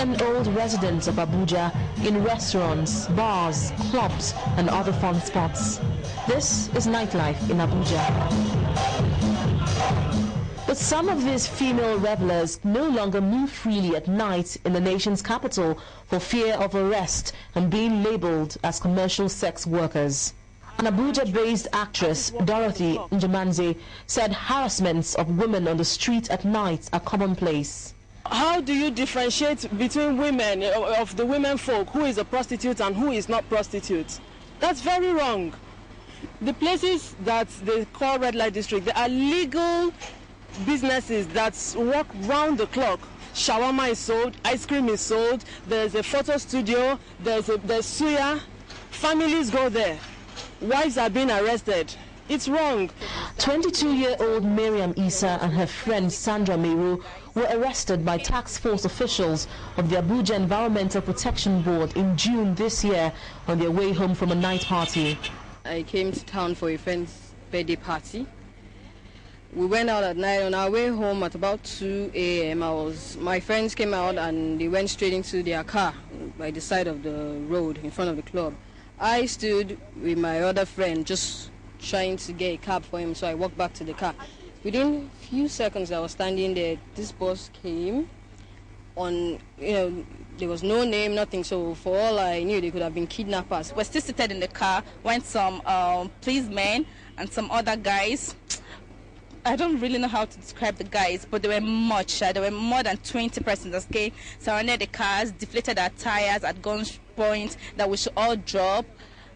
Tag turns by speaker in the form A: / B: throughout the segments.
A: and old residents of Abuja in restaurants, bars, clubs and other fun spots. This is nightlife in Abuja. But some of these female revelers no longer move freely at night in the nation's capital for fear of arrest and being labeled as commercial sex workers. An Abuja-based actress, Dorothy Njamanze, said harassments of women on the street at night are commonplace.
B: How do you differentiate between women, of the women folk, who is a prostitute and who is not prostitute? That's very wrong. The places that they call red light district, they are legal businesses that work round the clock. Shawarma is sold, ice cream is sold, there's a photo studio, there's suya. Families go there. Wives are being arrested. It's wrong.
A: 22-year-old Miriam Issa and her friend Sandra Meru were arrested by task force officials of the Abuja Environmental Protection Board in June this year on their way home from a night party.
C: I came to town for a friend's birthday party. We went out at night. On our way home at about 2 a.m. my friends came out and they went straight into their car by the side of the road in front of the club. I stood with my other friend just trying to get a cab for him, so I walked back to the car. Within a few seconds I was standing there, this bus came on, there was no name, nothing, so for all I knew they could have been kidnappers.
D: We're still seated in the car when some policemen and some other guys, I don't really know how to describe the guys, but they were much. There were more than 20 persons that came, surrounded the cars, deflated our tires at gunpoint that we should all drop.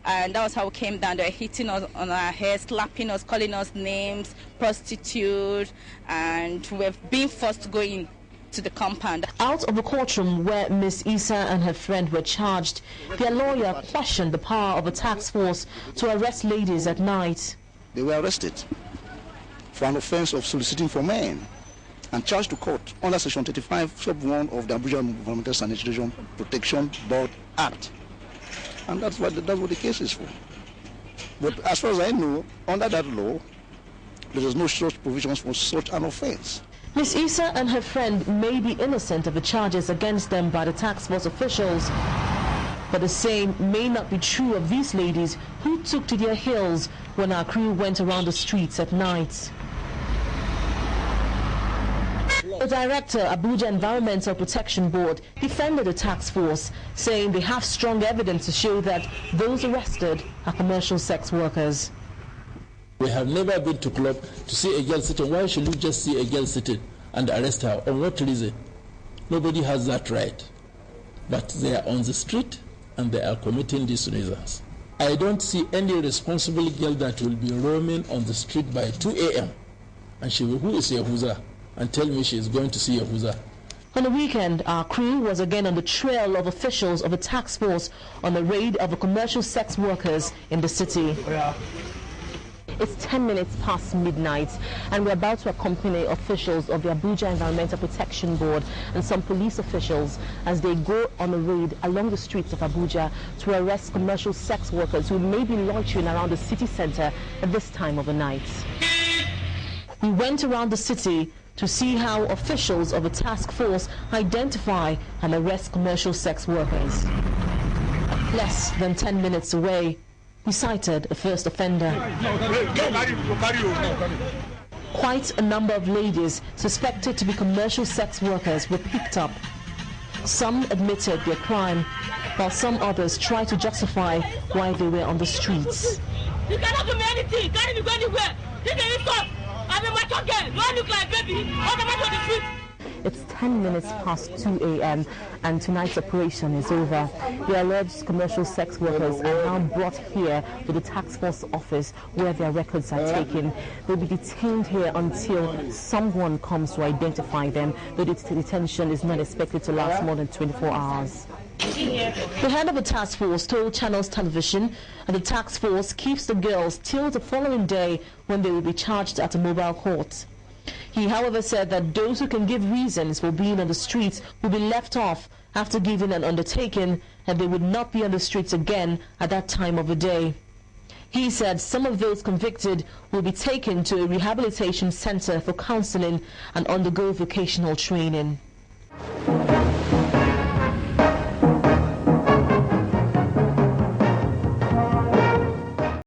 D: And that was how we came down. They were hitting us on our heads, slapping us, calling us names, prostitute, and we were being forced to go in to the compound.
A: Out of the courtroom where Miss Issa and her friend were charged, their lawyer questioned the power of a task force to arrest ladies at night.
E: They were arrested for an offense of soliciting for men and charged to court under Section 35, Sub 1 of the Abuja Environmental Sanitation Protection Board Act. And that's what the case is for. But as far as I know, under that law, there is no such provisions for such an offense.
A: Miss Issa and her friend may be innocent of the charges against them by the task force officials, but the same may not be true of these ladies who took to their heels when our crew went around the streets at night. The director, Abuja Environmental Protection Board, defended the task force, saying they have strong evidence to show that those arrested are commercial sex workers.
F: We have never been to club to see a girl sitting. Why should we just see a girl sitting and arrest her? On what reason? Nobody has that right. But they are on the street and they are committing these reasons. I don't see any responsible girl that will be roaming on the street by 2 a.m. and she will, who is Yahuza, and tell me she is going to see Abuja.
A: On the weekend, our crew was again on the trail of officials of a task force on the raid of the commercial sex workers in the city. It's 10 minutes past midnight, and we're about to accompany officials of the Abuja Environmental Protection Board and some police officials as they go on a raid along the streets of Abuja to arrest commercial sex workers who may be loitering around the city center at this time of the night. We went around the city to see how officials of a task force identify and arrest commercial sex workers. Less than 10 minutes away, we sighted a first offender. Quite a number of ladies suspected to be commercial sex workers were picked up. Some admitted their crime, while some others tried to justify why they were on the streets.
G: You cannot do me anything, you can't even go anywhere. You can stop. I'm a mature girl. Do I look like a baby? On the matter of the street.
A: It's 10 minutes past 2 a.m. and tonight's operation is over. The alleged commercial sex workers are now brought here to the task force office where their records are taken. They'll be detained here until someone comes to identify them, though the detention is not expected to last more than 24 hours. The head of the task force told Channels Television that the task force keeps the girls till the following day when they will be charged at a mobile court. He, however, said that those who can give reasons for being on the streets will be left off after giving an undertaking that they would not be on the streets again at that time of the day. He said some of those convicted will be taken to a rehabilitation center for counseling and undergo vocational training.